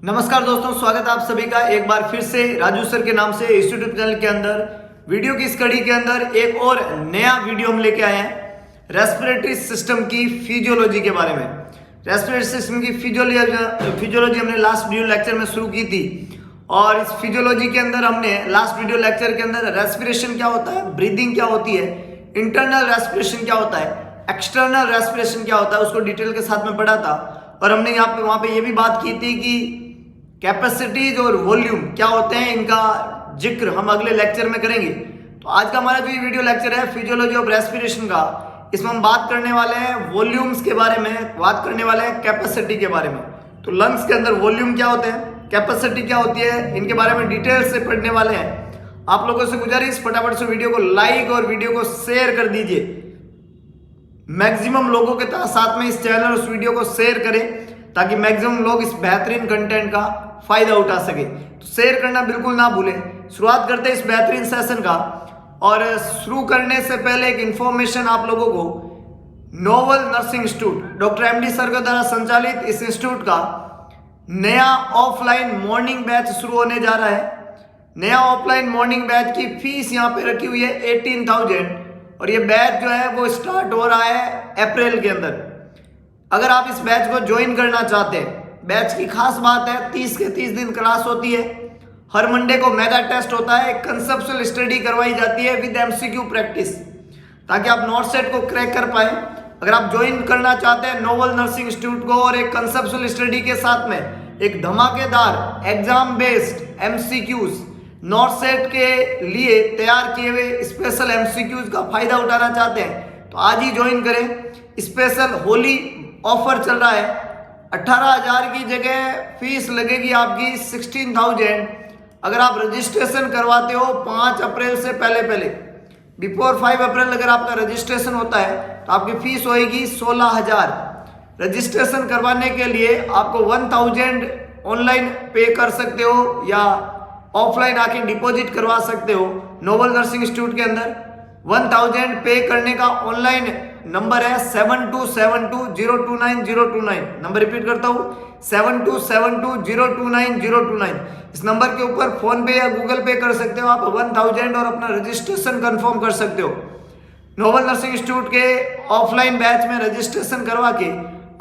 नमस्कार दोस्तों, स्वागत है आप सभी का एक बार फिर से राजू सर के नाम से इस यूट्यूब चैनल के अंदर। वीडियो की इस कड़ी के अंदर एक और नया वीडियो हम लेके आए हैं रेस्पिरेटरी सिस्टम की फिजियोलॉजी के बारे में। रेस्पिरेटरी सिस्टम की फिजियोलॉजी हमने लास्ट वीडियो लेक्चर में शुरू की थी और इस फिजियोलॉजी के अंदर हमने लास्ट वीडियो लेक्चर के अंदर रेस्पिरेशन क्या होता है, ब्रीदिंग क्या होती है, इंटरनल रेस्पिरेशन क्या होता है, एक्सटर्नल रेस्पिरेशन क्या होता है, उसको डिटेल के साथ में पढ़ा था। और हमने वहां पे ये भी बात की थी कि कैपेसिटीज और वॉल्यूम क्या होते हैं, इनका जिक्र हम अगले लेक्चर में करेंगे। तो आज का हमारा जो ये वीडियो लेक्चर है फिजियोलॉजी ऑफ रेस्पिरेशन का, इसमें हम बात करने वाले हैं वॉल्यूम्स के बारे में, बात करने वाले हैं कैपेसिटी के बारे में। तो लंग्स के अंदर वॉल्यूम क्या होते हैं, कैपेसिटी क्या होती है, इनके बारे में डिटेल से पढ़ने वाले हैं। आप लोगों से गुजारिश फटाफट से वीडियो को लाइक और वीडियो को शेयर कर दीजिए। मैक्सिमम लोगों के साथ में इस चैनल और उस वीडियो को शेयर करें ताकि मैक्सिमम लोग इस बेहतरीन कंटेंट का फायदा उठा सके। तो शेयर करना बिल्कुल ना भूलें। शुरुआत करते हैं इस बेहतरीन सेशन का। और शुरू करने से पहले एक इंफॉर्मेशन आप लोगों को, novel nursing institute doctor MD sir के द्वारा संचालित इस इंस्टीट्यूट का नया ऑफलाइन मॉर्निंग बैच शुरू होने जा रहा है। नया ऑफलाइन मॉर्निंग बैच की फीस यहाँ पे रखी हुई है 18,000 और ये बैच जो है वो स्टार्ट हो रहा है अप्रैल के अंदर। अगर आप इस बैच को ज्वाइन करना चाहते हैं, बैच की खास बात है 30 के 30 दिन क्लास होती है। हर मंडे को मेगा टेस्ट होता है, एक कंसेप्चुअल स्टडी करवाई जाती है विद एमसीक्यू प्रैक्टिस, ताकि आप नोट सेट को क्रैक कर पाए। अगर आप ज्वाइन करना चाहते हैं नोवल नर्सिंग इंस्टीट्यूट को और एक कंसेप्चुअल स्टडी के साथ में एक धमाकेदार exam based MCQs, not set के लिए तैयार किए हुए स्पेशल एमसीक्यूज का फायदा उठाना चाहते हैं तो आज ही ज्वाइन करें। स्पेशल होली ऑफर चल रहा है। 18,000 की जगह फीस लगेगी आपकी 16,000 अगर आप रजिस्ट्रेशन करवाते हो 5 अप्रैल से पहले बिफोर 5 अप्रैल अगर आपका रजिस्ट्रेशन होता है तो आपकी फीस होएगी 16,000। रजिस्ट्रेशन करवाने के लिए आपको 1,000 ऑनलाइन पे कर सकते हो या ऑफलाइन आके डिपॉजिट करवा सकते हो। नोवल नर्सिंग इंस्टीट्यूट के अंदर 1,000 पे करने का ऑनलाइन नंबर है 7272029029। नंबर रिपीट करता हूँ 7272029029। इस नंबर के ऊपर फोन पे या गूगल पे कर सकते हो आप 1,000 और अपना रजिस्ट्रेशन कंफर्म कर सकते हो। नोवल नर्सिंग इंस्टीट्यूट के ऑफलाइन बैच में रजिस्ट्रेशन करवा के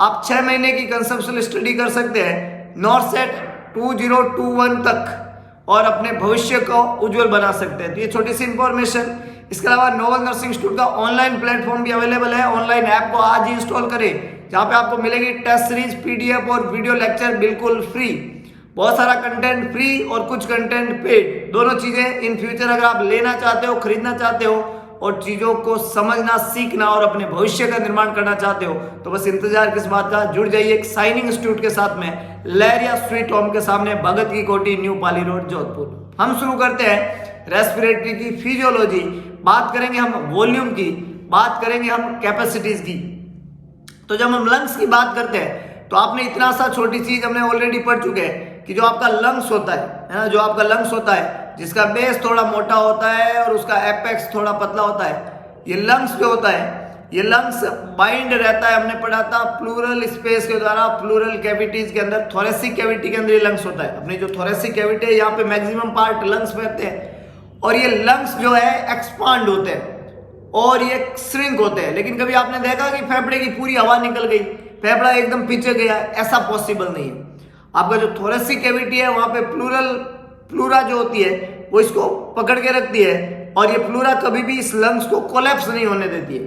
आप 6 महीने की कंसेप्चुअल स्टडी कर सकते हैं नॉट सेट 2021 तक और अपने भविष्य को उज्जवल बना सकते हैं। तो ये छोटी सी इंफॉर्मेशन। इसके अलावा नोवल नर्सिंग इंस्टीट्यूट का ऑनलाइन प्लेटफॉर्म भी अवेलेबल है। ऑनलाइन ऐप को आज ही इंस्टॉल करें, जहां पे आपको मिलेगी टेस्ट सीरीज, पीडीएफ और वीडियो लेक्चर बिल्कुल फ्री। बहुत सारा कंटेंट फ्री और कुछ कंटेंट पेड, दोनों चीजें इन फ्यूचर अगर आप लेना चाहते हो, खरीदना चाहते हो और चीजों को समझना, सीखना और अपने भविष्य का निर्माण करना चाहते हो तो बस इंतजार किस बात का, जुड़ जाइए एक साइनिंग इंस्टीट्यूट के साथ में, लहरिया स्वीट होम के सामने, भगत की कोठी, न्यू पाली रोड, जोधपुर। हम शुरू करते हैं रेस्पिरेटरी की फिजियोलॉजी। बात करेंगे हम वॉल्यूम की, बात करेंगे हम कैपेसिटीज की। तो जब हम लंग्स की बात करते हैं तो आपने इतना सा छोटी चीज हमने ऑलरेडी पढ़ चुके हैं कि जो आपका लंग्स होता है ना, जो आपका लंग्स होता है जिसका बेस थोड़ा मोटा होता है और उसका एपेक्स थोड़ा पतला होता है, ये लंग्स जो होता है ये लंग्स बाइंड रहता है, हमने पढ़ा था प्लूरल स्पेस के द्वारा, प्लूरल कैविटीज के अंदर, थोरेसिक कैविटी के अंदर ये लंग्स होता है। अपनी जो थोरेसिक कैविटी है यहाँ पे मैक्सिमम पार्ट लंग्स में रहते हैं और ये लंग्स जो है एक्सपांड होते हैं और ये श्रिंक होते हैं। लेकिन कभी आपने देखा कि फेफड़े की पूरी हवा निकल गई, फेफड़ा एकदम पीछे गया, ऐसा पॉसिबल नहीं है। आपका जो थोरेसिक कैविटी है वहां पे प्लूरा जो होती है वो इसको पकड़ के रखती है और ये प्लूरा कभी भी इस लंग्स को कोलैप्स नहीं होने देती है।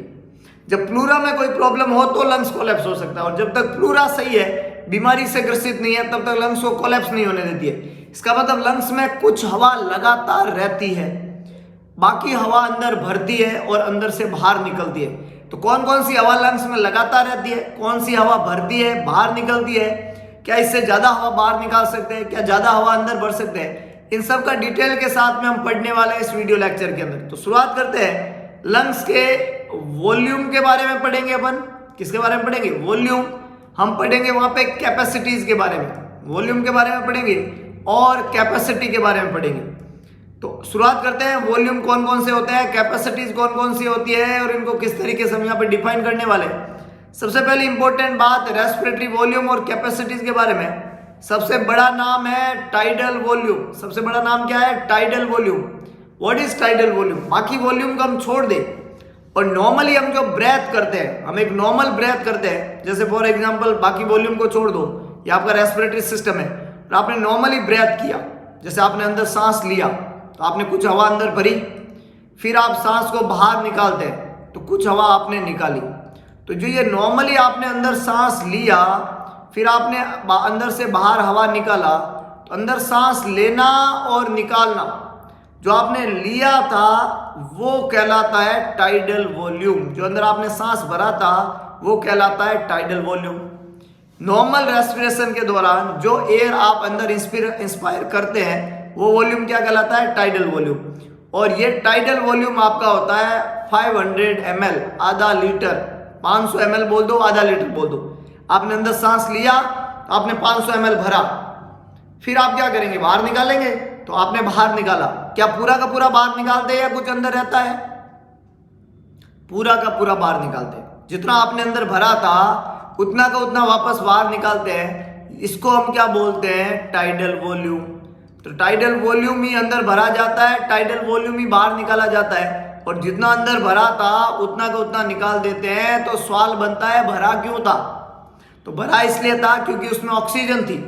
जब प्लूरा में कोई प्रॉब्लम हो तो लंग्स कोलैप्स हो सकता है और जब तक प्लूरा सही है, बीमारी से ग्रसित नहीं है, तब तक लंग्स को कोलैप्स नहीं होने देती है। इसका मतलब लंग्स में कुछ हवा लगातार रहती है, बाकी हवा अंदर भरती है और अंदर से बाहर निकलती है। तो कौन कौन सी हवा लंग्स में लगातार रहती है, कौन सी हवा भरती है, बाहर निकलती है, क्या इससे ज्यादा हवा बाहर निकाल सकते हैं, क्या ज्यादा हवा अंदर भर सकते हैं, इन सब का डिटेल के साथ में हम पढ़ने वाले हैं इस वीडियो लेक्चर के अंदर। तो शुरुआत करते हैं लंग्स के वॉल्यूम के बारे में पढ़ेंगे। अपन किसके बारे में पढ़ेंगे? वॉल्यूम। हम पढ़ेंगे वहां पे कैपेसिटीज के बारे में, वॉल्यूम के बारे में पढ़ेंगे और कैपेसिटी के बारे में पढ़ेंगे। तो शुरुआत करते हैं, वॉल्यूम कौन कौन से होते हैं, कैपेसिटीज कौन कौन सी होती है और इनको किस तरीके से हम यहाँ पे डिफाइन करने वाले हैं। सबसे पहले इंपॉर्टेंट बात रेस्पिरेटरी वॉल्यूम और कैपेसिटीज के बारे में। सबसे बड़ा नाम है टाइडल वॉल्यूम। सबसे बड़ा नाम क्या है? Tidal volume. What is tidal volume? बाकी वॉल्यूम को हम छोड़ दें और नॉर्मली हम जो ब्रेथ करते हैं, हम एक नॉर्मल ब्रेथ करते हैं, जैसे फॉर एग्जांपल बाकी वॉल्यूम को छोड़ दो, ये आपका रेस्पिरेटरी सिस्टम है, और आपने नॉर्मली ब्रेथ किया, जैसे आपने अंदर सांस लिया तो आपने कुछ हवा अंदर भरी, फिर आप सांस को बाहर निकालते हैं तो कुछ हवा आपने निकाली। तो जो ये नॉर्मली आपने अंदर सांस लिया फिर आपने अंदर से बाहर हवा निकाला, तो अंदर सांस लेना और निकालना जो आपने लिया था वो कहलाता है टाइडल वॉल्यूम। जो अंदर आपने सांस भरा था वो कहलाता है टाइडल वॉल्यूम। नॉर्मल रेस्पिरेशन के दौरान जो एयर आप अंदर इंस्पायर करते हैं वो वॉल्यूम क्या कहलाता है? Tidal volume. और ये टाइडल वॉल्यूम आपका होता है 500 ml, आधा लीटर। 500 ml बोल दो, आधा लीटर बोल दो। आपने अंदर सांस लिया, आपने 500 ml भरा, फिर आप क्या करेंगे? बाहर निकालेंगे। तो आपने बाहर निकाला, क्या पूरा का पूरा बाहर निकालते हैं या कुछ अंदर रहता है? पूरा का पूरा बाहर निकालते हैं। जितना आपने अंदर भरा था उतना का उतना वापस बाहर निकालते हैं। इसको हम क्या बोलते हैं? Tidal volume. तो टाइडल वॉल्यूम ही अंदर भरा जाता है, टाइडल वॉल्यूम ही बाहर निकाला जाता है, और जितना अंदर भरा था उतना का उतना निकाल देते हैं। तो सवाल बनता है भरा क्यों था? तो भरा इसलिए था क्योंकि उसमें ऑक्सीजन थी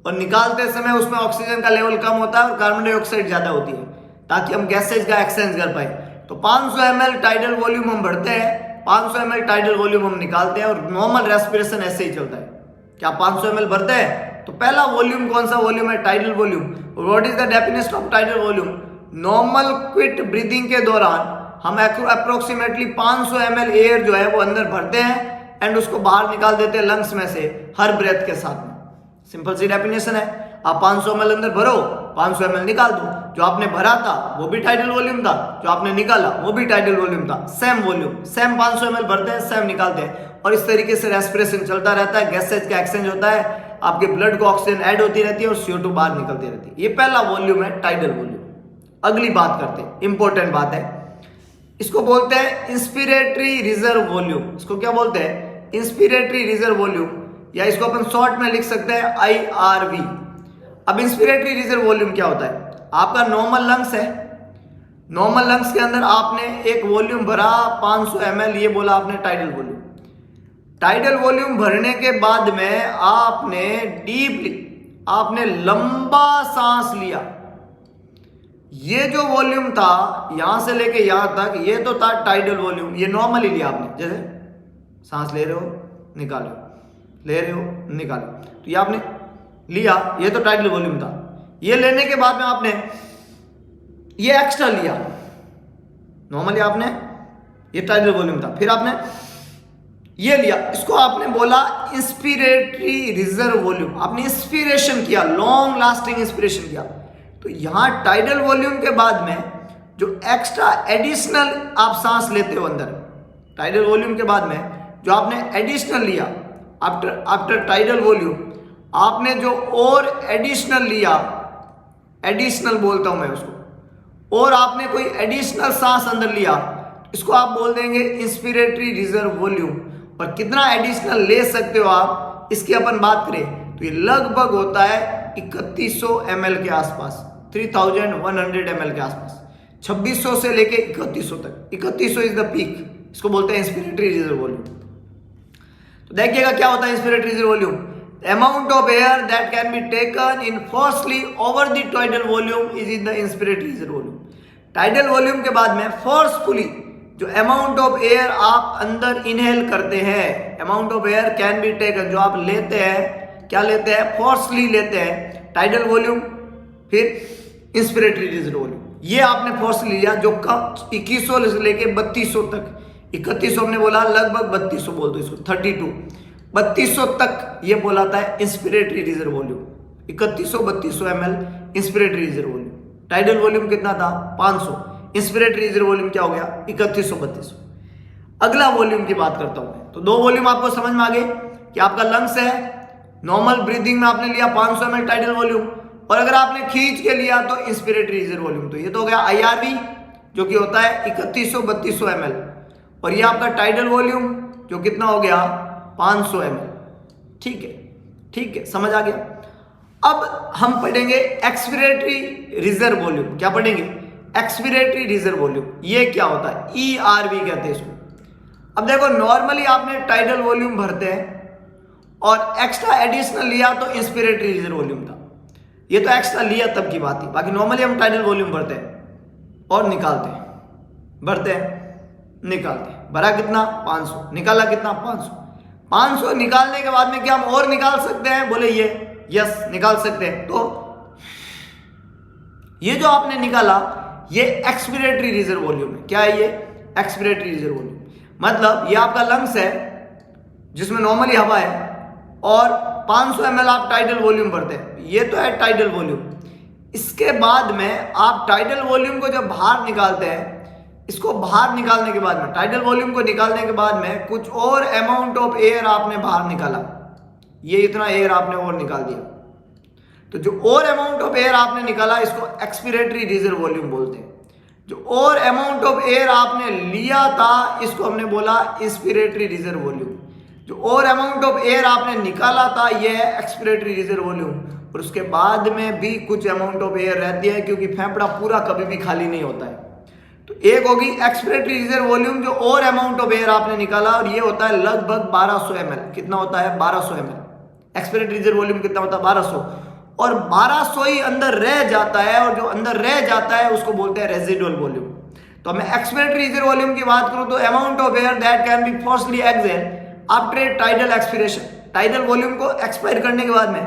और निकालते समय उसमें ऑक्सीजन का लेवल कम होता है और कार्बन डाइऑक्साइड ज्यादा होती है, ताकि हम गैसेज का एक्सचेंज कर पाए। तो 500 ml टाइडल वॉल्यूम हम भरते हैं, 500 ml टाइडल वॉल्यूम हम निकालते हैं, और नॉर्मल रेस्पिरेशन ऐसे ही चलता है। क्या 500 ml भरते हैं? तो पहला वॉल्यूम कौन सा वॉल्यूम है? Tidal volume. What is the definition of tidal volume? Normal quit breathing के दौरान हम अप्रोक्सीमेटली 500 ml एयर जो है वो अंदर भरते हैं एंड उसको बाहर निकाल देते हैं लंग्स में से हर ब्रेथ के साथ में। सिंपल सी डेफिनेशन है। आप 500 ml अंदर भरो, 500 ml निकाल दो। जो आपने भरा था वो भी टाइडल वॉल्यूम था, जो आपने निकाला वो भी टाइडल वॉल्यूम था। सेम वॉल्यूम, सेम 500 ml भरते हैं, सेम निकालते हैं, और इस तरीके से रेस्पिरेशन चलता रहता है। गैसेज का एक्सचेंज होता है, आपके ब्लड को ऑक्सीजन ऐड होती रहती है और CO2 बाहर निकलती रहती है। ये पहला वॉल्यूम है टाइडल वॉल्यूम। अगली बात करते हैं, इंपॉर्टेंट बात है, इसको बोलते हैं इंस्पिरेटरी रिजर्व वॉल्यूम। इसको क्या बोलते हैं? इंस्पिरेटरी रिजर्व वॉल्यूम, या इसको अपन शॉर्ट में लिख सकते हैं IRV। अब इंस्पिरेटरी रिजर्व वॉल्यूम क्या होता है? आपका नॉर्मल लंग्स है, नॉर्मल लंग्स के अंदर आपने एक वॉल्यूम भरा 500 ml, ये बोला आपने टाइडल वॉल्यूम। टाइडल वॉल्यूम भरने के बाद में आपने डीपली, आपने लंबा सांस लिया। ये जो वॉल्यूम था यहां से लेके यहां तक, ये तो था टाइडल वॉल्यूम। ये नॉर्मली लिया आपने, जैसे सांस ले रहे हो निकालो, ले रहे हो निकालो, तो ये आपने लिया, ये तो टाइडल वॉल्यूम था। ये लेने के बाद में आपने ये एक्स्ट्रा लिया, नॉर्मली आपने ये टाइडल वॉल्यूम था, फिर आपने ये लिया, इसको आपने बोला इंस्पिरेटरी रिजर्व वॉल्यूम। आपने इंस्पिरेशन किया, लॉन्ग लास्टिंग इंस्पिरेशन किया। तो यहां टाइडल वॉल्यूम के बाद में जो एक्स्ट्रा एडिशनल आप सांस लेते हो अंदर, टाइडल वॉल्यूम के बाद में जो आपने एडिशनल लिया आफ्टर टाइडल वॉल्यूम, आपने जो और एडिशनल लिया, एडिशनल बोलता हूं मैं उसको, और आपने कोई एडिशनल सांस अंदर लिया, इसको आप बोल देंगे इंस्पिरेटरी रिजर्व वॉल्यूम। और कितना एडिशनल ले सकते हो आप, इसकी अपन बात करें तो ये लगभग होता है 3100 ml के आसपास, 3100 ml के आसपास, 2600 से लेके 3100 तक। 3100 इज द पीक, इसको बोलते हैं इंस्पिरेटरी रिजर्व वॉल्यूम। तो देखिएगा क्या होता है inspiratory reserve volume. Amount of air that can be taken in forcefully over the tidal volume is in the inspiratory reserve volume. Tidal volume के बाद में फोर्सफुली जो अमाउंट ऑफ एयर आप अंदर इनहेल करते हैं, amount of air can be taken, जो आप लेते हैं, क्या लेते हैं? फोर्सली लेते हैं। टाइडल वॉल्यूम, फिर इंस्पिरेटरी रिजर्व वॉल्यूम, ये आपने फोर्सली लिया, जो कम 2100 से लेके 3200 तक, 3100 हमने बोला, लगभग 3200 बोल दो इसको, 3200 तक ये बोला था inspiratory reserve volume. 3100-3200 ml inspiratory reserve volume. Tidal volume कितना था? 500। इंस्पिरेटरी रिजर्व वॉल्यूम क्या हो गया? 3100-3200। अगला वॉल्यूम की बात करता हूं मैं। तो दो वॉल्यूम आपको समझ में आ गए कि आपका लंग्स है, नॉर्मल ब्रीदिंग में आपने लिया 500 ml टाइडल वॉल्यूम, और अगर आपने खींच के लिया तो इंस्पिरेटरी रिजर्व वॉल्यूम। तो ये तो हो गया IRV जो कि होता है 3100-3200 ml, और ये आपका टाइडल वॉल्यूम जो कितना हो गया? 500 ml। ठीक है, ठीक है, समझ आ गया। अब हम पढ़ेंगे एक्सपिरेटरी रिजर्व वॉल्यूम। क्या पढ़ेंगे? Expiratory reserve volume. ये क्या होता है? ERV कहते हैं इसको। अब देखो, नॉर्मली आपने टाइडल वॉल्यूम भरते हैं और एक्स्ट्रा एडिशनल लिया तो इंस्पिरेटरी रिजर्व वॉल्यूम था। ये तो एक्स्ट्रा लिया तब की बात थी। बाकी नॉर्मली हम टाइडल वॉल्यूम भरते हैं और निकालते हैं, भरते हैं निकालते हैं। भरा कितना? 500। निकाला कितना? 500। 500 निकालने के बाद में क्या हम और निकाल सकते हैं? बोले ये यस, निकाल सकते हैं। तो ये जो आपने निकाला ये एक्सपिरेटरी रिजर्व वॉल्यूम है। क्या है ये? Expiratory reserve volume. मतलब ये आपका लंग्स है जिसमें नॉर्मली हवा है और 500 ml आप टाइडल वॉल्यूम भरते हैं। ये तो है टाइडल वॉल्यूम। इसके बाद में आप टाइडल वॉल्यूम को जब बाहर निकालते हैं, इसको बाहर निकालने के बाद में, टाइडल वॉल्यूम को निकालने के बाद में कुछ और अमाउंट ऑफ एयर आपने बाहर निकाला। ये इतना एयर आपने और निकाल दिया, तो जो और अमाउंट ऑफ एयर आपने निकाला इसको एक्सपिरेटरी रिजर्व वॉल्यूम बोलते हैं। जो और अमाउंट ऑफ एयर आपने लिया था इसको हमने बोला इंस्पिरेटरी रिजर्व वॉल्यूम। जो और अमाउंट ऑफ एयर आपने निकाला था यह है एक्सपिरेटरी रिजर्व वॉल्यूम। और उसके बाद में भी कुछ अमाउंट ऑफ एयर रहती है क्योंकि फेफड़ा पूरा कभी भी खाली नहीं होता है। तो एक होगी एक्सपिरेटरी रिजर्व वॉल्यूम, जो और अमाउंट ऑफ एयर आपने निकाला, और ये होता है लगभग 1200 ml। कितना होता है? 1200 ml। एक्सपिरेटरी रिजर्व वॉल्यूम कितना होता है? 1200। और 1200 ही अंदर रह जाता है, और जो अंदर रह जाता है उसको बोलते हैं रेजिडुअल वॉल्यूम। तो मैं एक्सपिरेटरी रिजर्व वॉल्यूम की बात करूं तो amount of air that can be forcefully exhaled after tidal expiration. Tidal volume को एक्सपायर करने के बाद में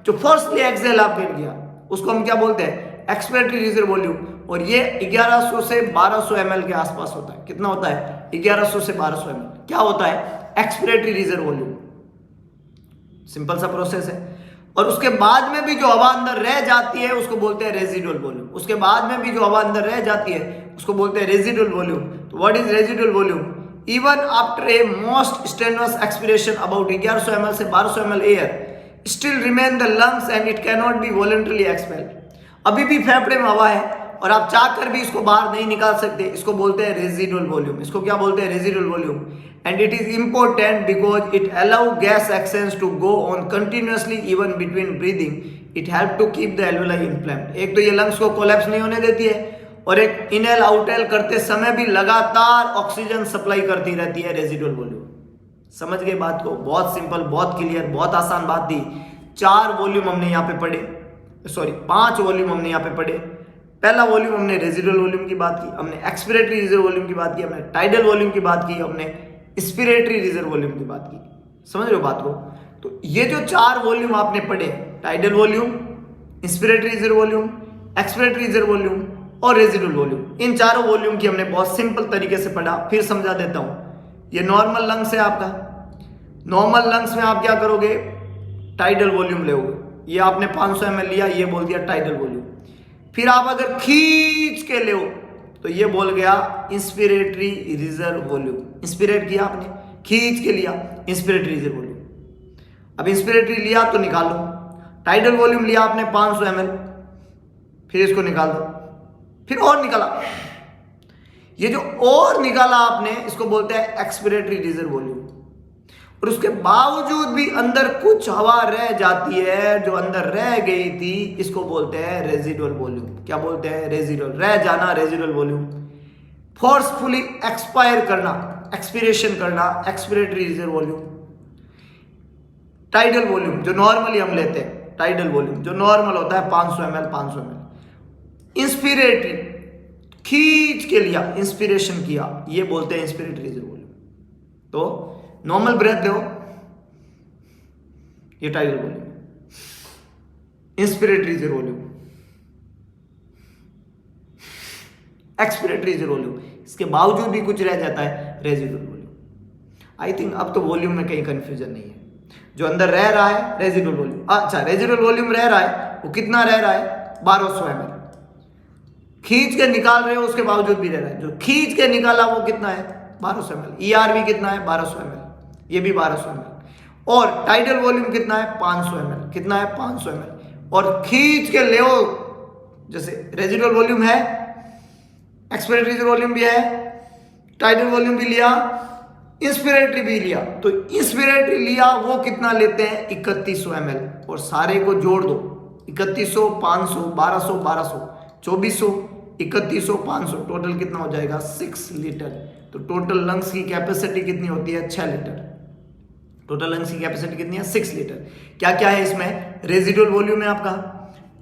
जो फोर्सली एक्सहेल आपने किया उसको हम क्या बोलते हैं? Expiratory reserve volume. और ये 1100 से 1200 ml के आसपास होता है। कितना होता है? 1100 से 1200 ml। क्या होता है? Expiratory reserve volume. सिंपल सा प्रोसेस है। और उसके बाद में भी जो हवा अंदर रह जाती है उसको बोलते हैं रेजिडुअल वॉल्यूम। उसके बाद में भी जो हवा अंदर रह जाती है उसको बोलते हैं रेजिडुअल वॉल्यूम। तो what is residual volume? Even after a most stannous expiration about 1100 ml से 1200 ml air still remain the lungs and it can not be voluntarily expelled. अभी भी फेफड़े में हवा है और आप चाहकर भी इसको बाहर नहीं निकाल सकते। इसको बोलते हैं रेजिडुअल वॉल्यूम। इसको क्या बोलते हैं? Residual volume. And it is important because it allow gas exchange to go on continuously even between breathing. It help to keep the alveoli inflamed. एक तो ये लंग्स को कोलैप्स नहीं होने देती है और एक इनहेल आउटहेल करते समय भी लगातार ऑक्सीजन सप्लाई करती रहती है। Residual volume. समझ गए बात को? बहुत सिंपल, बहुत क्लियर, बहुत आसान बात थी। 4 वॉल्यूम हमने यहाँ पे पढ़े, सॉरी 5 वॉल्यूम हमने यहाँ पे पढ़े। पहला वॉल्यूम हमने रेजिडुअल वॉल्यूम की बात की, हमने एक्सपिरेटरी रिजर्व वॉल्यूम की बात की, हमने टाइडल वॉल्यूम की बात की, हमने इंस्पिरेटरी रिजर्व वॉल्यूम की बात की। समझ रहे हो बात को? तो ये जो 4 वॉल्यूम आपने पढ़े, tidal volume, inspiratory reserve volume, expiratory reserve volume और रेजिडुअल वॉल्यूम, इन चारों वॉल्यूम की हमने बहुत सिंपल तरीके से पढ़ा। फिर समझा देता हूं। ये नॉर्मल लंग्स है आपका। नॉर्मल लंग्स में आप क्या करोगे? टाइडल वॉल्यूम लोगे। ये आपने 500 ml लिया, ये बोल दिया टाइडल वॉल्यूम। फिर आप अगर खींच के ले तो ये बोल गया इंस्पिरेटरी रिजर्व वॉल्यूम। इंस्पिरेट किया आपने, खींच के लिया, इंस्पिरेटरी रिजर्व वॉल्यूम। अब इंस्पिरेटरी लिया तो निकालो। टाइडल वॉल्यूम लिया आपने 500 ml, फिर इसको निकाल दो। फिर और निकाला, ये जो और निकाला आपने इसको बोलते हैं एक्सपिरेटरी रिजर्व वॉल्यूम। और उसके बावजूद भी अंदर कुछ हवा रह जाती है, जो अंदर रह गई थी, इसको बोलते हैं रेजिडुअल वॉल्यूम। क्या बोलते हैं? रेजिडुअल, रह जाना, रेजिडुअल वॉल्यूम। फोर्सफुली एक्सपायर करना, एक्सपिरेशन करना, expiratory reserve volume. Tidal volume जो नॉर्मली हम लेते हैं, टाइडल वॉल्यूम जो नॉर्मल होता है 500 ml, 500 ml। इंस्पिरेटरी, खींच के लिया, इंस्पिरेशन किया, ये बोलते हैं इंस्पिरेटरी रिजर्व वॉल्यूम। तो नॉर्मल ब्रेथ लो, ये tidal volume, inspiratory reserve volume, expiratory reserve volume. इसके बावजूद भी कुछ रह जाता है, रेजिडुअल वॉल्यूम। आई थिंक अब तो वॉल्यूम में कहीं कंफ्यूजन नहीं है। जो अंदर रह रहा है रेजिडुअल वॉल्यूम। अच्छा, रेजिडुअल वॉल्यूम रह रहा है, वो कितना रह रहा है? 1200 ml। खींच के निकाल रहे हो उसके बावजूद भी रह रहा है। जो खींच के निकाला वो कितना है? 1200 ml। ERV कितना है? 1200 ml। ये भी 1200 ml। और टाइडल वॉल्यूम कितना है? 500 ml। कितना है? 500 ml। और खींच के ले, जैसे रेजिडुअल वॉल्यूम है, एक्सपिरेटरी वॉल्यूम भी है, टाइडल वॉल्यूम भी लिया, इंस्पिरेटरी भी लिया। तो इंस्पिरेटरी लिया वो कितना लेते हैं? 3100 ml। और सारे को जोड़ दो, 3100, 500, 1200, 1200, 2400, 3100, 500, टोटल कितना हो जाएगा 6 लीटर। तो टोटल लंग्स की कैपेसिटी कितनी होती है 6 लीटर। टोटल लंग्स की कैपेसिटी कितनी है 6 लीटर। क्या क्या है इसमें, रेजिडुअल वॉल्यूम है आपका,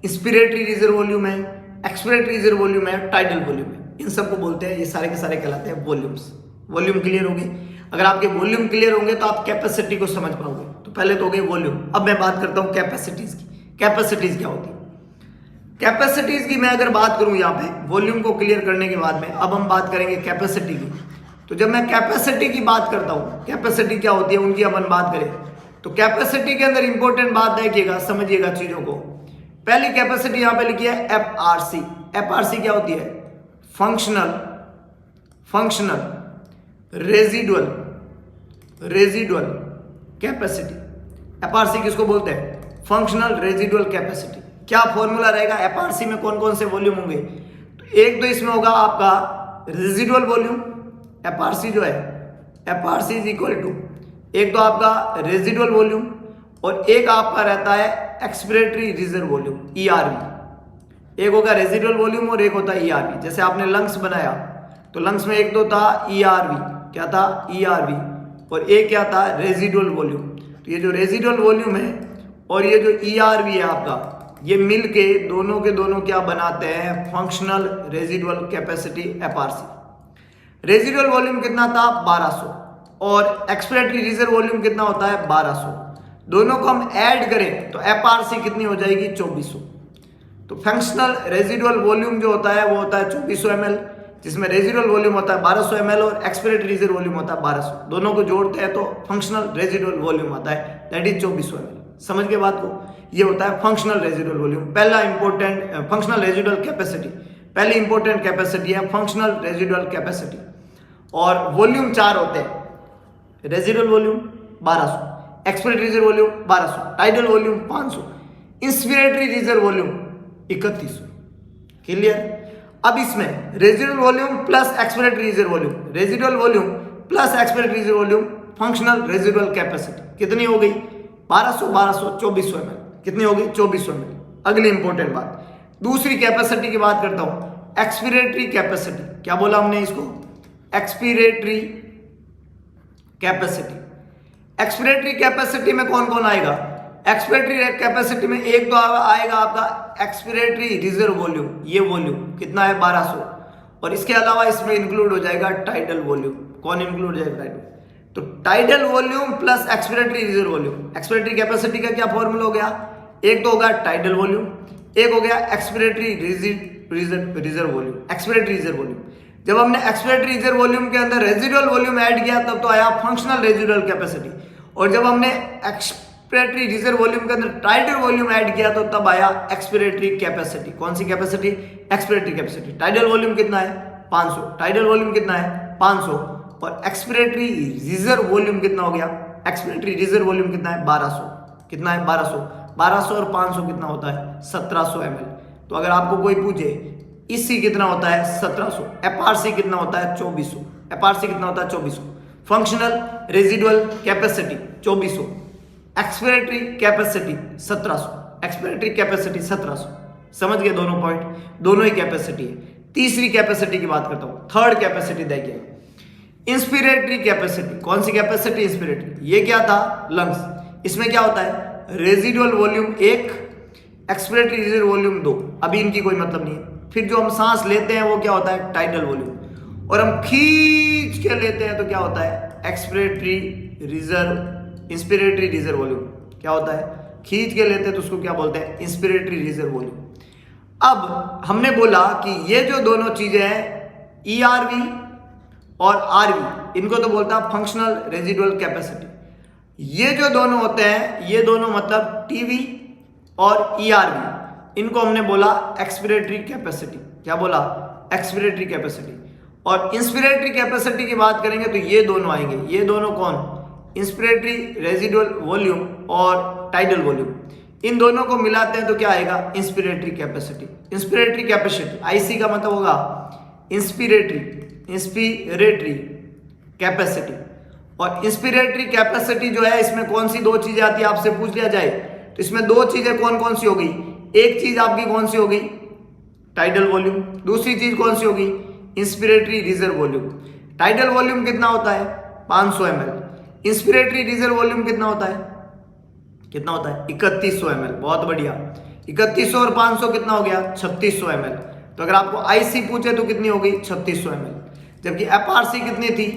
इंस्पिरेटरी रिजर्व वॉल्यूम है, एक्सपिरेटरी रिजर्व वॉल्यूम है, टाइडल वॉल्यूम है। इन सबको बोलते हैं, ये सारे के सारे कहलाते हैं वॉल्यूम्स। वॉल्यूम क्लियर होगी। अगर आपके वॉल्यूम क्लियर होंगे तो आप कैपेसिटी को समझ पाओगे। तो पहले तो हो गई वॉल्यूम। अब मैं बात करता हूं कैपेसिटीज की। कैपेसिटीज क्या होती है? कैपेसिटीज की मैं अगर बात करूं यहाँ पे वॉल्यूम को क्लियर करने के बाद में, अब हम बात करेंगे कैपेसिटी की। तो जब मैं कैपेसिटी की बात करता हूं, कैपेसिटी क्या होती है उनकी अपन बात करें, तो कैपेसिटी के अंदर इंपॉर्टेंट बात देखिएगा, समझिएगा चीजों को। पहली कैपेसिटी यहां पे लिखी है एफआरसी। एफआरसी क्या होती है? Functional residual capacity. एफआरसी किसको बोलते हैं? Functional residual capacity. क्या फॉर्मूला रहेगा? एफआरसी में कौन कौन से वॉल्यूम होंगे? तो एक तो इसमें होगा आपका रेजिडुअल वॉल्यूम। एफआरसी जो है, एफआरसी इज इक्वल टू, एक तो आपका रेजिडुअल वॉल्यूम और एक आपका रहता है एक्सपिरेटरी रिजर्व वॉल्यूम, ईआरवी। एक होगा रेजिडुअल वॉल्यूम और एक होता है ईआरवी। जैसे आपने लंग्स बनाया तो लंग्स में एक तो था ईआरवी, क्या था? ईआरवी। और एक क्या था? Residual volume. तो ये जो रेजिडुअल वॉल्यूम है और ये जो ईआरवी है आपका, ये मिलके दोनों के दोनों क्या बनाते हैं? Functional residual capacity FRC. Residual volume कितना था? 1200 और एक्सपिरेटरी रिजर्व वॉल्यूम कितना होता है? 1200। दोनों को हम ऐड करें तो एफआरसी कितनी हो जाएगी? 2400। तो फंक्शनल रेजिडुअल वॉल्यूम जो होता है वो होता है 2400 ml, जिसमें रेजिडुअल वॉल्यूम होता है 1200 ml और एक्सपिरेटरी रिजर्व वॉल्यूम होता है 1200। दोनों को जोड़ते हैं तो फंक्शनल रेजिडुअल वॉल्यूम आता है, दैट इज 2400 ml। समझ के बात को? ये होता है फंक्शनल रेजिडुअल वॉल्यूम। पहला इंपॉर्टेंट फंक्शनल रेजिडुअल कैपेसिटी, पहली इंपॉर्टेंट कैपेसिटी है फंक्शनल रेजिडुअल कैपेसिटी। और वॉल्यूम 4 होते हैं, residual volume 1200, expiratory reserve volume 1200, tidal volume 500, inspiratory reserve volume 3100। Clear? अब इसमें residual volume plus expiratory reserve volume, residual volume plus expiratory reserve volume, functional residual capacity कितनी हो गई? 1200 1200 2400 ml। कितनी हो गई? 2400 ml। अगली इंपॉर्टेंट बात, दूसरी कैपेसिटी की बात करता हूं, एक्सपिरेटरी कैपेसिटी। क्या बोला हमने इसको? Expiratory capacity. एक्सपिरेटरी कैपेसिटी में कौन कौन आएगा? एक्सपिरेटरी कैपेसिटी में एक तो आएगा आपका एक्सपिरेटरी रिजर्व वॉल्यूम, ये वॉल्यूम कितना है? 1200। और इसके अलावा इसमें इंक्लूड हो जाएगा टाइडल वॉल्यूम। कौन इंक्लूड हो जाएगा? टाइडल। तो tidal volume plus expiratory reserve volume. Expiratory capacity का क्या फॉर्मूला हो गया? एक तो होगा टाइडल वॉल्यूम, एक हो गया expiratory reserve volume, expiratory reserve volume. जब हमने एक्सपिरेटरी रिजर्व वॉल्यूम के अंदर रेजिडुअल वॉल्यूम ऐड किया तब तो आया फंक्शनल रेजिडुअल कैपेसिटी। और जब हमने एक्सपिरेटरी रिजर्व वॉल्यूम के अंदर टाइडल वॉल्यूम ऐड किया तो तब आया एक्सपिरेटरी कैपेसिटी। कौन सी capacity? Expiratory capacity. Tidal volume कितना है? 500। टाइडल वॉल्यूम कितना है? 500। और एक्सपिरेटरी रिजर्व वॉल्यूम कितना हो गया? एक्सपिरेटरी रिजर्व वॉल्यूम कितना है? 1200। कितना है? 1200। 1200 और 500 कितना होता है? 1700 ml। तो अगर आपको कोई पूछे इससी कितना होता है? 1700। एफआरसी कितना होता है? 2400। एफआरसी कितना होता है? 2400। Functional residual capacity 2400, expiratory capacity 1700, expiratory capacity 1700। समझ गए दोनों पॉइंट? दोनों ही कैपेसिटी है। तीसरी कैपेसिटी की बात करता हूं, थर्ड कैपेसिटी देखिए, इंस्पिरेटरी कैपेसिटी। कौन सी कैपेसिटी? इंस्पिरेटरी। ये क्या था? लंग्स। इसमें क्या होता है? Residual volume 1, expiratory reserve volume 2। अभी इनकी कोई मतलब नहीं है। फिर जो हम सांस लेते हैं वो क्या होता है? Tidal volume. और हम खींच के लेते हैं तो क्या होता है? Expiratory reserve, inspiratory reserve volume. क्या होता है? खींच के लेते हैं तो उसको क्या बोलते हैं? Inspiratory reserve volume. अब हमने बोला कि ये जो दोनों चीजें हैं ईआरवी और आरवी, इनको तो बोलता है फंक्शनल रेजिडुअल कैपेसिटी। ये जो दोनों होते हैं, ये दोनों मतलब टीवी और ईआरवी, इनको हमने बोला एक्सपिरेटरी कैपेसिटी। क्या बोला? Expiratory capacity. और इंस्पिरेटरी कैपेसिटी की बात करेंगे तो ये दोनों आएंगे। ये दोनों कौन? इंस्पिरेटरी रेजिडुअल वॉल्यूम और टाइडल वॉल्यूम। इन दोनों को मिलाते हैं तो क्या आएगा? Inspiratory capacity. Inspiratory capacity, IC का मतलब होगा इंस्पिरेटरी कैपेसिटी। और इंस्पिरेटरी कैपेसिटी जो है, इसमें कौन सी दो चीजें आती है आपसे पूछ लिया जाए तो इसमें दो चीजें कौन कौन सी हो गई? एक चीज आपकी कौन सी होगी, टाइडल वॉल्यूम, दूसरी चीज कौन सी होगी, inspiratory reserve volume. Tidal volume कितना होता है 500 ml, इंस्पिरेटरी रिजर्व वॉल्यूम कितना होता है 3100 ml। बहुत बढ़िया, 3100 और 500 कितना हो गया 3600 ml। तो अगर आपको आईसी पूछे तो कितनी हो गई 3600 ml, जबकि एफआरसी कितनी थी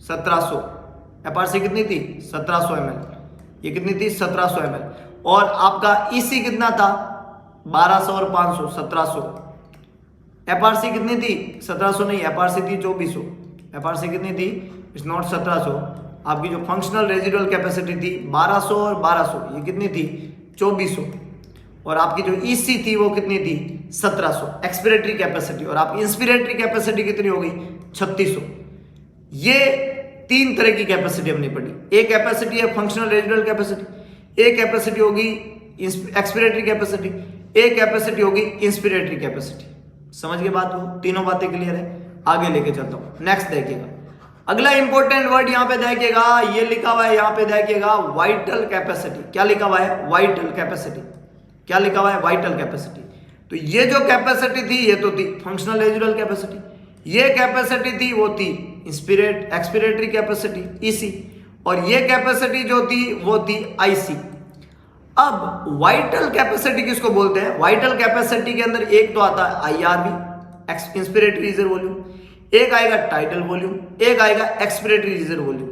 1700, एफआरसी कितनी थी 1700 ml, ये कितनी थी 1700 ml। और आपका ईसी कितना था 1200 और 500 1700। एफआरसी कितनी थी 1700 नहीं, एफआरसी थी 2400, एफआरसी कितनी थी इट्स नॉट 1700। आपकी जो फंक्शनल रेजिडुअल कैपेसिटी थी 1200 और 1200, ये कितनी थी 2400। और आपकी जो ईसी थी वो कितनी थी 1700 एक्सपिरेटरी कैपेसिटी, और आपकी इंस्पिरेटरी कैपेसिटी कितनी हो गई 3600। ये तीन तरह की कैपेसिटी हमने पढ़ी। एक कैपेसिटी है फंक्शनल रेजिडुअल कैपेसिटी, एक कैपेसिटी होगी एक्सपिरेटरी कैपेसिटी, एक कैपेसिटी होगी इंस्पिरेटरी कैपेसिटी। समझ के बात हो, तीनों बातें क्लियर है। आगे लेके चलता हूं, नेक्स्ट देखिएगा। अगला इंपॉर्टेंट वर्ड यहां पे देखिएगा, ये लिखा हुआ है यहां पे देखिएगा वाइटल कैपेसिटी। क्या लिखा हुआ है वाइटल कैपेसिटी, क्या लिखा हुआ है वाइटल कैपेसिटी। तो ये जो कैपेसिटी थी ये तो थी फंक्शनल रेजिडुअल कैपेसिटी, ये कैपेसिटी थी वो थी एक्सपिरेटरी कैपेसिटी ईसी, और ये कैपेसिटी जो थी वो थी आईसी। अब वाइटल कैपेसिटी किसको बोलते हैं, वाइटल कैपेसिटी के अंदर एक तो आता है आईआरवी इंस्पिरेटरी रिजर्व वॉल्यूम, एक आएगा टाइडल वॉल्यूम, एक आएगा एक्सपिरेटरी रिजर्व वॉल्यूम।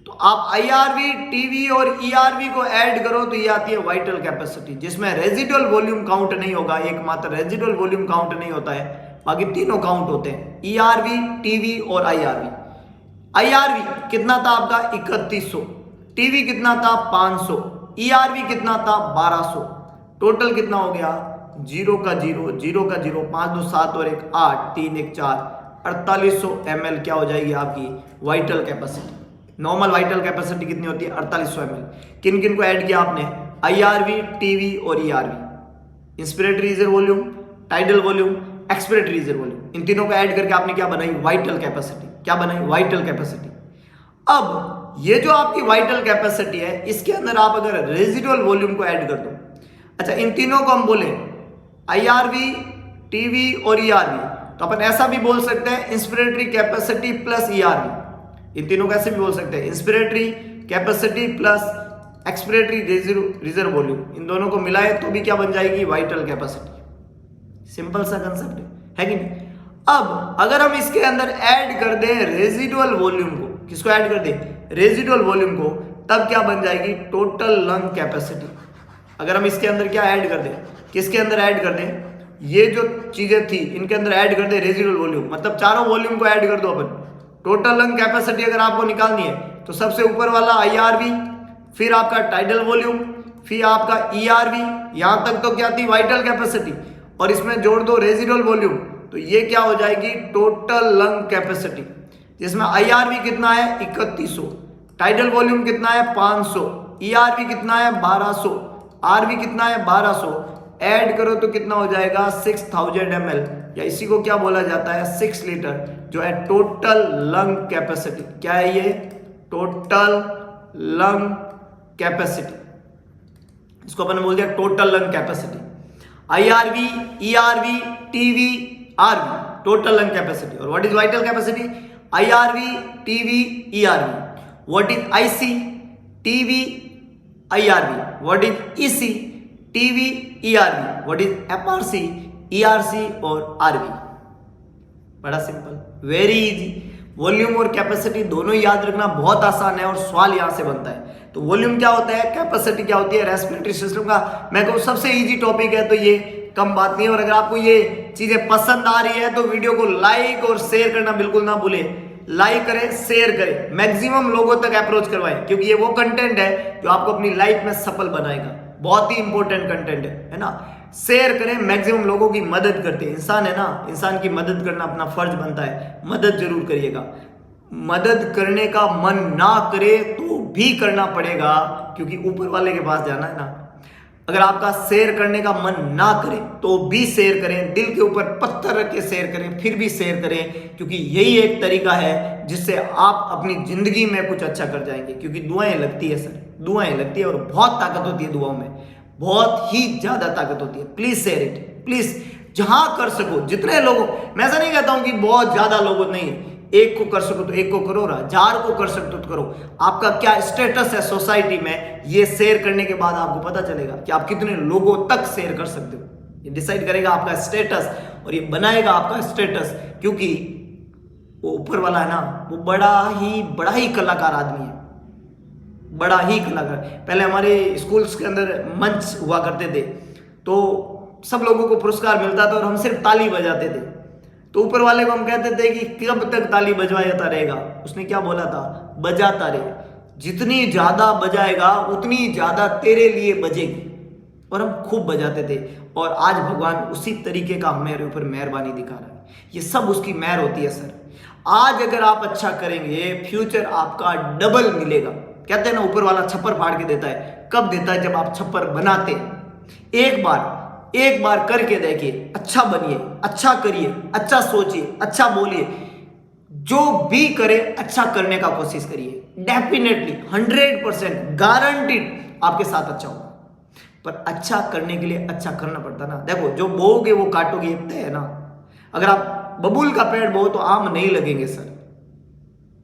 तो आप आईआरवी, टीवी और ईआरवी को ऐड करो तो ये आती है वाइटल कैपेसिटी, जिसमें रेजिडुअल वॉल्यूम काउंट नहीं होगा, एकमात्र रेजिडुअल वॉल्यूम काउंट नहीं होता है, बाकी तीनों काउंट होते हैं, ईआरवी, टीवी और आईआरवी। आईआरवी कितना था आपका 3100, टीवी कितना था 500, ईआरवी कितना था 1200। टोटल कितना हो गया 0 का 0, 0 का 0, 5 2 7 और 1 8, 3 1 4, 4800 ml क्या हो जाएगी आपकी vital capacity. Normal vital capacity कितनी होती है 4800 ml। किन किन को ऐड किया आपने, आईआरवी, टीवी और ERV, inspiratory reserve volume, tidal volume, expiratory reserve volume, इन तीनों को ऐड करके आपने क्या बनाई वाइटल कैपेसिटी। क्या बनाई वाइटल कैपेसिटी। अब ये जो आपकी वाइटल कैपेसिटी है इसके अंदर आप अगर रेजिडुअल वॉल्यूम को ऐड कर दो, अच्छा इन तीनों को हम बोले आईआरवी, टीवी और ईआरवी, तो अपन ऐसा भी बोल सकते हैं इंस्पिरेटरी कैपेसिटी प्लस ईआरवी। इन तीनों को ऐसे भी बोल सकते हैं inspiratory capacity plus expiratory reserve volume, इन दोनों को मिलाए तो भी क्या बन जाएगी वाइटल कैपेसिटी। सिंपल सा कंसेप्ट है कि नहीं। अब अगर हम इसके अंदर ऐड कर दें रेजिडुअल वॉल्यूम को, किसको ऐड कर दें रेजिडुअल वॉल्यूम को, तब क्या बन जाएगी टोटल लंग कैपेसिटी। अगर हम इसके अंदर क्या ऐड कर दें, किसके अंदर ऐड कर दें, ये जो चीजें थी इनके अंदर ऐड कर दें रेजिडुअल वॉल्यूम, मतलब चारों वॉल्यूम को ऐड कर दो अपन। टोटल लंग कैपेसिटी अगर आपको निकालनी है तो सबसे ऊपर वाला आईआरवी, फिर आपका टाइडल वॉल्यूम, फिर आपका ईआरवी, यहां तक तो क्या थी वाइटल कैपेसिटी, और इसमें जोड़ दो रेजिडुअल वॉल्यूम, तो ये क्या हो जाएगी टोटल लंग कैपेसिटी, जिसमें आईआरवी कितना है 3100, टाइडल वॉल्यूम कितना है 500, ईआरवी कितना है 1200, आरवी कितना है 1200, ऐड करो तो कितना हो जाएगा 6000 ml, या इसी को क्या बोला जाता है 6 लीटर, जो है टोटल लंग कैपेसिटी। क्या है ये टोटल लंग कैपेसिटी, इसको अपन बोल दिया total lung capacity. IRV, ERV, TV, RV, total lung capacity. और what is vital capacity, IRV, TV, ERV. What is IC, TV, IRV. What is EC, TV, ERV. What is FRC, ERC और RV. बड़ा simple, very easy. Volume और capacity दोनों ही याद रखना बहुत आसान है और सवाल यहां से बनता है। तो वॉल्यूम क्या होता है, कैपेसिटी क्या होती है, रेस्पिरेटरी सिस्टम का मैं कहूँ सबसे इजी टॉपिक है, तो ये कम बात नहीं है। और अगर आपको ये चीजें पसंद आ रही है तो वीडियो को लाइक और शेयर करना बिल्कुल ना भूले। लाइक करें, शेयर करें, मैक्सिमम लोगों तक अप्रोच करवाएं, क्योंकि ये वो कंटेंट है जो आपको अपनी लाइफ में सफल बनाएगा। बहुत ही इंपॉर्टेंट कंटेंट है ना। शेयर करें, मैक्सिमम लोगों की मदद करते हैं, इंसान है ना, इंसान की मदद करना अपना फर्ज बनता है। मदद जरूर करिएगा, मदद करने का मन ना करे तो भी करना पड़ेगा, क्योंकि ऊपर वाले के पास जाना है ना। अगर आपका शेयर करने का मन ना करे तो भी शेयर करें, दिल के ऊपर पत्थर रख के शेयर करें, फिर भी शेयर करें, क्योंकि यही एक तरीका है जिससे आप अपनी जिंदगी में कुछ अच्छा कर जाएंगे। क्योंकि दुआएं लगती है सर, दुआएं लगती है और बहुत ताकत होती है दुआओं में, बहुत ही ज्यादा ताकत होती है। प्लीज शेयर इट, प्लीज जहां कर सको जितने लोगों, मैं ऐसा नहीं कहता हूं कि बहुत ज्यादा लोगों, नहीं, एक को कर सको तो एक को करो, 1000 को कर सकते हो तो करो। आपका क्या स्टेटस है सोसाइटी में, ये शेयर करने के बाद आपको पता चलेगा कि आप कितने लोगों तक शेयर कर सकते हो। ये डिसाइड करेगा आपका स्टेटस और ये बनाएगा आपका स्टेटस, क्योंकि वो ऊपर वाला है ना, वो बड़ा ही कलाकार आदमी है, बड़ा ही कलाकार। पहले हमारे स्कूल्स के अंदर मंच हुआ करते थे तो सब लोगों को पुरस्कार मिलता था और हम सिर्फ ताली बजाते थे। तो ऊपर वाले को हम कहते थे कि कब तक ताली बजवाता रहेगा। उसने क्या बोला था, बजाता रहे, जितनी ज्यादा बजाएगा उतनी ज्यादा तेरे लिए बजेगी। और हम खूब बजाते थे और आज भगवान उसी तरीके का मेरे ऊपर मेहरबानी दिखा रहा है। ये सब उसकी मेहर होती है सर। आज अगर आप अच्छा करेंगे, फ्यूचर आपका डबल मिलेगा। कहते हैं ना, ऊपर वाला छप्पर फाड़ के देता है। कब देता है, जब आप छप्पर बनाते हैं। एक बार करके देखिए, अच्छा बनिए, अच्छा करिए, अच्छा सोचिए, अच्छा बोलिए, जो भी करे अच्छा करने का कोशिश करिए। डेफिनेटली 100% गारंटीड आपके साथ अच्छा होगा। पर अच्छा करने के लिए अच्छा करना पड़ता ना। देखो, जो बोओगे वो काटोगे, ये तय है ना। अगर आप बबूल का पेड़ बोओ तो आम नहीं लगेंगे सर,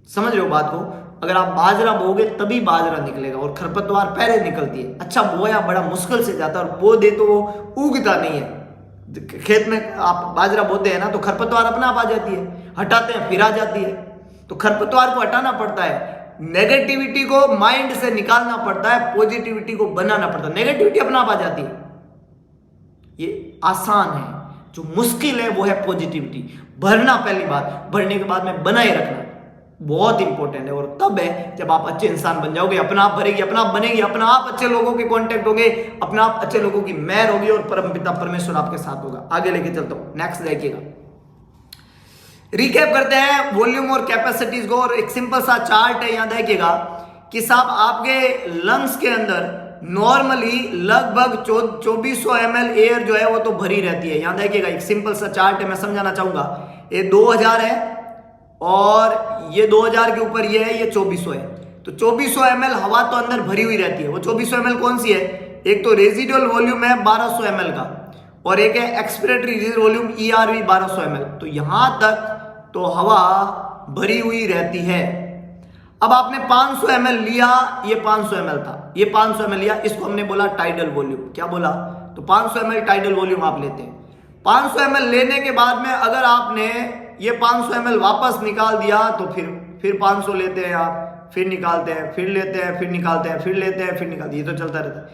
समझ रहे हो बात को। अगर आप बाजरा बोओगे तभी बाजरा निकलेगा, और खरपतवार पहले निकलती है। अच्छा बोया बड़ा मुश्किल से जाता है, और बो दे तो वो उगता नहीं है। खेत में आप बाजरा बोते हैं ना तो खरपतवार अपने आप आ जाती है, हटाते हैं फिर आ जाती है। तो खरपतवार को हटाना पड़ता है, नेगेटिविटी को माइंड से निकालना पड़ता है, पॉजिटिविटी को बनाना पड़ता है। नेगेटिविटी अपने आप आ जाती है, ये आसान है। जो मुश्किल है वो है पॉजिटिविटी भरना। पहली बात, भरने के बाद में बनाए रखना बहुत इंपॉर्टेंट है। और तब है जब आप अच्छे इंसान बन जाओगे, अपना आप भरेगी, अपना आप बनेगी, अपना आप अच्छे लोगों के कांटेक्ट होंगे, अपना आप अच्छे लोगों की मेहर होगी, और परमपिता परमेश्वर आपके साथ होगा। आगे लेके चलता हूं, नेक्स्ट देखिएगा। रिकैप करते हैं वॉल्यूम और कैपेसिटीज को, और एक सिंपल सा चार्ट है, यहां देखिएगा कि साहब आपके लंग्स के अंदर नॉर्मली लगभग 2400 ml एयर जो है वो तो भरी रहती है। यहां देखिएगा, एक सिंपल सा चार्ट है, मैं समझाना चाहूंगा। ये 2000 है और ये 2000 के ऊपर ये है, ये 2400 है। तो 2400 ml हवा तो अंदर भरी हुई रहती है। वो 2400 ml कौन सी है, एक तो रेजिडुअल वॉल्यूम है 1200 ml का, और एक है expiratory reserve volume ERV 1200 ml। तो यहां तक तो हवा भरी हुई रहती है। अब आपने 500 ml लिया, ये 500 ml था, ये 500 ml लिया, इसको हमने बोला टाइडल वॉल्यूम। क्या बोला, तो 500 ml टाइडल वॉल्यूम आप लेते हैं। 500 ml लेने के बाद में अगर आपने ये 500 ml वापस निकाल दिया तो फिर 500 लेते हैं आप, फिर निकालते हैं, फिर लेते हैं, फिर निकालते हैं, फिर लेते हैं, फिर निकालते हैं, ये तो चलता रहता है।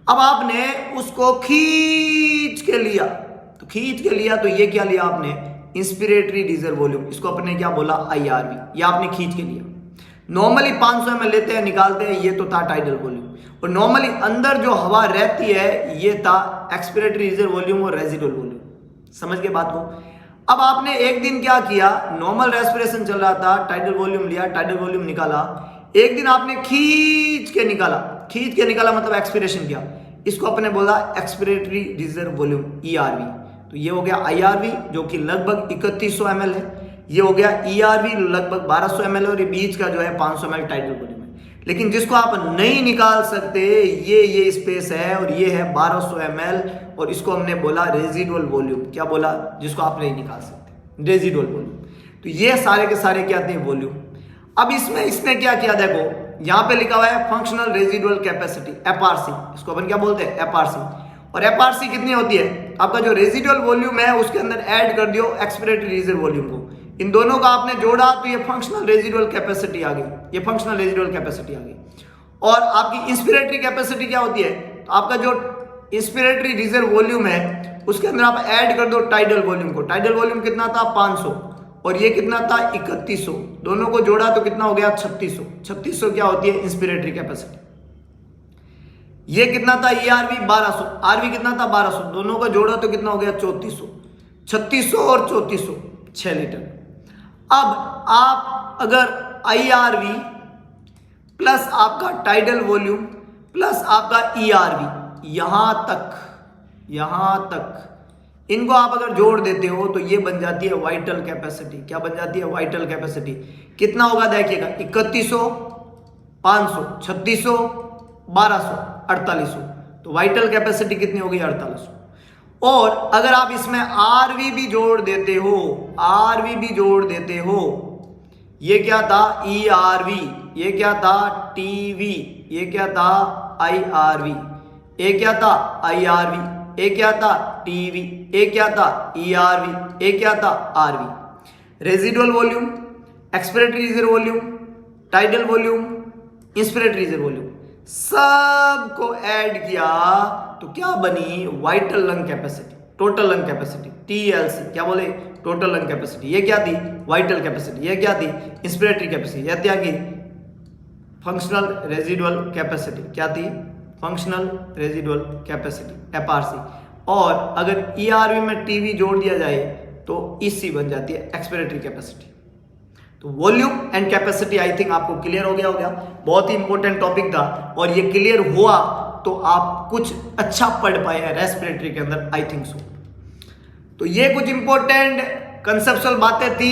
अब आपने उसको खींच के लिया, तो खींच के लिया तो ये क्या लिया आपने, इंस्पिरेटरी रिजर्व वॉल्यूम। इसको अपने क्या बोला, IRV, ये आपने खींच के लिया। नॉर्मली 500 ml लेते हैं, निकालते हैं, ये तो था टाइडल वॉल्यूम। और नॉर्मली अंदर जो हवा रहती है ये था एक्सपिरेटरी रिजर्व वॉल्यूम और रेजिडुअल वॉल्यूम। समझ गए बात को। अब आपने एक दिन क्या किया, नॉर्मल रेस्पिरेशन चल रहा था, टाइडल वॉल्यूम लिया, टाइडल वॉल्यूम निकाला। एक दिन आपने खींच के निकाला मतलब एक्सपिरेशन किया, इसको अपने बोला एक्सपिरेटरी रिजर्व वॉल्यूम ERV। तो ये हो गया IRV जो कि लगभग 3100 ml है, ये हो गया ERV लगभग 1200 ml, और ये बीच का जो है 500 ml टाइडल वॉल्यूम है। लेकिन जिसको आप नहीं निकाल सकते, ये स्पेस है, और ये है 1200 ml, और इसको हमने बोला रेजिडुअल वॉल्यूम। क्या बोला, जिसको आप नहीं निकाल सकते, रेजिडुअल वॉल्यूम। तो ये सारे के सारे क्या थे, वॉल्यूम। अब इसने क्या किया, देखो यहां पे लिखा हुआ है फंक्शनल रेजिडुअल कैपेसिटी, FRC, इसको अपन क्या बोलते हैं, FRC। और FRC कितनी होती है, आपका जो रेजिडुअल वॉल्यूम है उसके अंदर ऐड कर दियो एक्सपिरेटरी रिजर्व वॉल्यूम को, इन दोनों का आपने जोड़ा तो ये फंक्शनल रेजिडुअल कैपेसिटी आ गई, ये फंक्शनल रेजिडुअल कैपेसिटी आ गई। और आपकी इंस्पिरेटरी कैपेसिटी क्या होती है, तो आपका जो इंस्पिरेटरी रिजर्व वॉल्यूम है उसके अंदर आप ऐड कर दो टाइडल वॉल्यूम को। टाइडल वॉल्यूम कितना था, 500, और ये कितना था, 3100। दोनों को जोड़ा तो कितना हो गया, 3600। 3600 क्या होती है, इंस्पिरेटरी कैपेसिटी। ये कितना था, ERV 1200, RV कितना था, 1200। दोनों को जोड़ा तो कितना हो गया, 3400। 3600 और 3400, 6 लीटर। अब आप अगर IRV प्लस आपका टाइडल वॉल्यूम प्लस आपका ERV, यहां तक इनको आप अगर जोड़ देते हो तो ये बन जाती है वाइटल कैपेसिटी। क्या बन जाती है, वाइटल कैपेसिटी। कितना होगा देखिएगा, 3100, 500, 3600, 1200, 4800। तो वाइटल कैपेसिटी कितनी होगी 4800। और अगर आप इसमें आरवी भी जोड़ देते हो, आरवी भी जोड़ देते हो, ये क्या था ईआरवी, ये क्या था टीवी, ये क्या था आईआरवी, ये क्या था आईआरवी, ये क्या था टीवी, ये क्या था ईआरवी, ये क्या था RV. Residual volume, expiratory reserve volume, tidal volume, inspiratory reserve volume सबको ऐड किया तो क्या बनी vital lung capacity, total lung capacity, TLC. क्या बोले टोटल लंग कैपेसिटी। ये क्या थी वाइटल कैपेसिटी, ये क्या थी इंस्पिरेटरी कैपेसिटी, ये क्या की फंक्शनल रेजिडुअल कैपेसिटी, क्या थी फंक्शनल रेजिडुअल कैपेसिटी एफआरसी। और अगर ईआरवी में टीवी जोड़ दिया जाए तो ईसी बन जाती है एक्सपिरेटरी कैपेसिटी। तो volume and capacity I think आपको क्लियर हो गया। बहुत ही इंपॉर्टेंट टॉपिक था और ये क्लियर हुआ तो आप कुछ अच्छा पढ़ पाए हैं रेस्पिरेटरी के अंदर, आई थिंक सो। तो ये कुछ इंपॉर्टेंट कंसेप्चुअल बातें थी।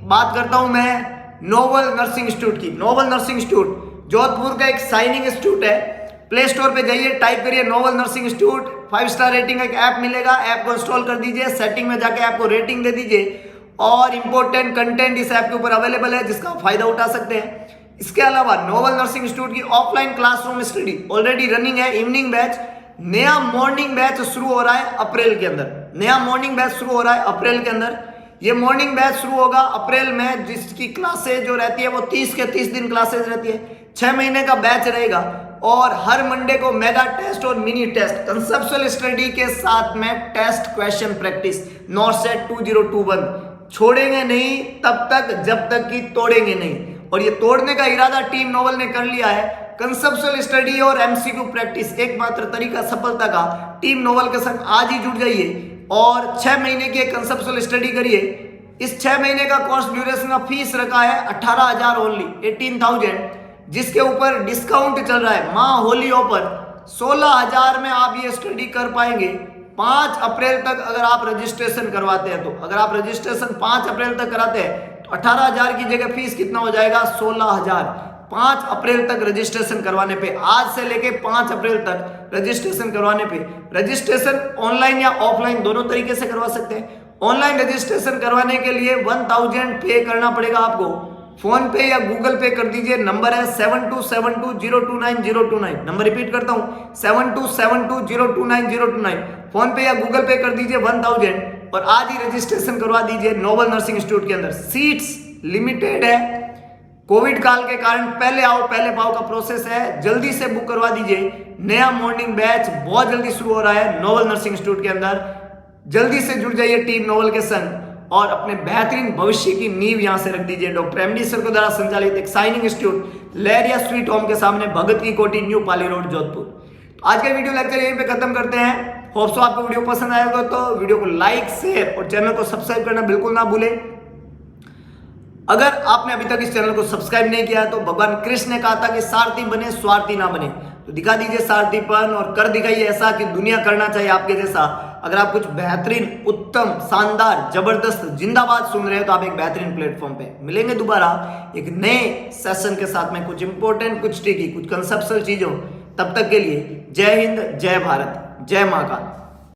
बात करता हूं मैं नोबल नर्सिंग इंस्टीट्यूट की। नोबल नर्सिंग इंस्टीट्यूट जोधपुर का एक साइनिंग इंस्टीट्यूट है। प्ले स्टोर पे जाइए, टाइप करिए Noble Nursing Institute, 5 star rating का एक ऐप मिलेगा, ऐप को इंस्टॉल कर दीजिए, सेटिंग में जाके ऐप को रेटिंग दे दीजिए और इंपॉर्टेंट कंटेंट इस ऐप के ऊपर अवेलेबल है जिसका आप फायदा उठा सकते हैं। इसके अलावा नोबल नर्सिंग इंस्टीट्यूट की offline classroom study already running है, इवनिंग बैच। नया मॉर्निंग बैच शुरू हो रहा है अप्रैल के अंदर, नया मॉर्निंग बैच शुरू हो रहा है अप्रैल के अंदर। ये मॉर्निंग बैच शुरू होगा अप्रैल में, जिसकी क्लासेज जो रहती है वो 30 के 30 दिन क्लासेज रहती है, 6 महीने का बैच रहेगा। और हर मंडे को मेगा टेस्ट और मिनी टेस्ट कंसेप्चुअल स्टडी के साथ में टेस्ट क्वेश्चन प्रैक्टिस, नॉर्सेट 2021 छोड़ेंगे नहीं तब तक जब तक कि तोड़ेंगे नहीं। और ये तोड़ने का इरादा टीम नोबल ने कर लिया है। कंसेप्चुअल स्टडी और एमसीक्यू प्रैक्टिस एकमात्र तरीका सफलता का। टीम नोबल के संग आज ही जुड़ जाइए और 6 महीने की कंसेप्चुअल स्टडी करिए। इस 6 महीने का कोर्स ड्यूरेशन का फीस रखा है 18,000 ओनली, 18,000, जिसके ऊपर डिस्काउंट चल रहा है माँ होली ऑफर 16,000 में आप ये स्टडी कर पाएंगे 5 अप्रैल तक। अगर आप रजिस्ट्रेशन करवाते हैं तो, अगर आप रजिस्ट्रेशन 5 अप्रैल तक कराते हैं तो 18,000 की जगह फीस कितना हो जाएगा 16,000। 5 अप्रैल तक रजिस्ट्रेशन करवाने पे, आज से लेके 5 अप्रैल तक रजिस्ट्रेशन करवाने पे, रजिस्ट्रेशन ऑनलाइन या ऑफलाइन दोनों तरीके से करवा सकते हैं। ऑनलाइन रजिस्ट्रेशन करवाने के लिए 1000 पे करना पड़ेगा आपको। फोन पे या गूगल पे कर दीजिए। नंबर है 7272029029। नंबर रिपीट करता हूं 7272029029। फोन पे या गूगल पे कर दीजिए 1000 और आज ही रजिस्ट्रेशन करवा दीजिए नोबल नर्सिंग इंस्टीट्यूट के अंदर। सीट्स लिमिटेड है, कोविड काल के कारण पहले आओ पहले पाओ का प्रोसेस है, जल्दी से बुक करवा दीजिए। नया मॉर्निंग बैच बहुत जल्दी शुरू हो रहा है नोबल नर्सिंग इंस्टीट्यूट के अंदर। जल्दी से जुड़ जाइए टीम नोबल के संग और अपने बेहतरीन भविष्य की नींव यहां से रख दीजिए। डॉक्टर एमडी सर को द्वारा संचालित एक साइनिंग इंस्टीट्यूट लहरिया स्वीट होम के सामने, भगत की कोठी, न्यू पाली रोड, जोधपुर। तो आज का वीडियो लेक्चर यहीं पे खत्म करते हैं। होप सो आपको वीडियो पसंद आएगा तो वीडियो को लाइक, शेयर और चैनल को सब्सक्राइब करना बिल्कुल ना भूलें। अगर आपने अभी तक इस चैनल को सब्सक्राइब नहीं किया है तो भगवान कृष्ण ने कहा था कि सारथी बने स्वार्थी ना बने, तो दिखा दीजिए सारथीपन और कर दिखाइए ऐसा कि दुनिया करना चाहिए आपके जैसा। अगर आप कुछ बेहतरीन, उत्तम, शानदार, जबरदस्त, जिंदाबाद सुन रहे हो तो आप एक बेहतरीन प्लेटफॉर्म पे मिलेंगे दोबारा एक नए सेशन के साथ में, कुछ इंपॉर्टेंट, कुछ ट्रिकी, कुछ कंसेप्चुअल चीजों। तब तक के लिए जय हिंद, जय भारत, जय महाकाल।